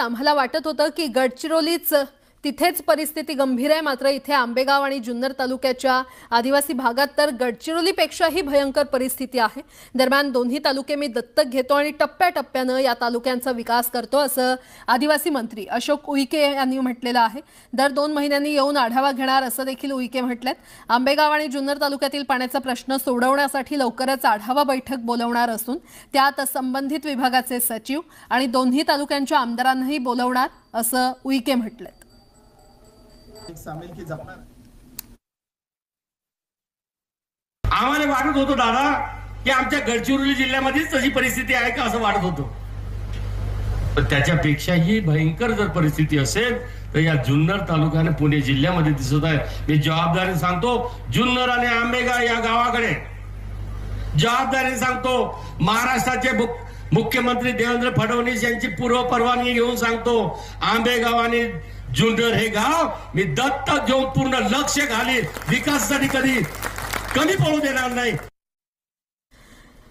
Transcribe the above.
आम्हाला वाटत होतं की गडचिरोलीच तिथेच परिस्थिती गंभीर आहे, मात्र इथे आंबेगाव आणि जुन्नर तालुक्याच्या आदिवासी भागात तर गडचिरोलीपेक्षाही भयंकर परिस्थिती आहे। दरम्यान दोन्ही तालुके मी दत्तक घेतो आणि टप्प्याटप्प्याने या तालुक्यांचा विकास करतो असं आदिवासी मंत्री अशोक उईके यांनी म्हटलेलं आहे। दर 2 महिन्यांनी येऊन आढावा घेणार असं देखील उईके म्हटलेत। आंबेगाव आणि जुन्नर तालुक्यातील पाण्याचा प्रश्न सोडवण्यासाठी लवकरच आढावा बैठक बोलवणार असून त्यात संबंधित विभागाचे सचिव आणि दोन्ही तालुक्यांच्या आमदारांनाही बोलवणार असं उईके म्हटलेत। आम्हाला वाटत होतं दादा की आमच्या गडचिरोली जिल्ह्यामध्येच तशी परिस्थिती आहे का असं वाटत होतं, पण त्याच्यापेक्षाही भयंकर जर परिस्थिती असेल तर या जुन्नर तालुक्याने पुणे जिल्ह्यामध्ये दिसत आहे। मी जबाबदारीने सांगतो, जुन्नर आणि आंबेगाव या गावाकडे जबाबदारीने सांगतो, महाराष्ट्राचे मुख्यमंत्री देवेंद्र फडणवीस यांची पूर्व परवानगी घेऊन सांगतो, आंबेगाव आणि जुन्नर हे गाव मी दत्तक घेऊन पूर्ण लक्ष घालीन, विकासासाठी कधी कमी पडू देणार नाही।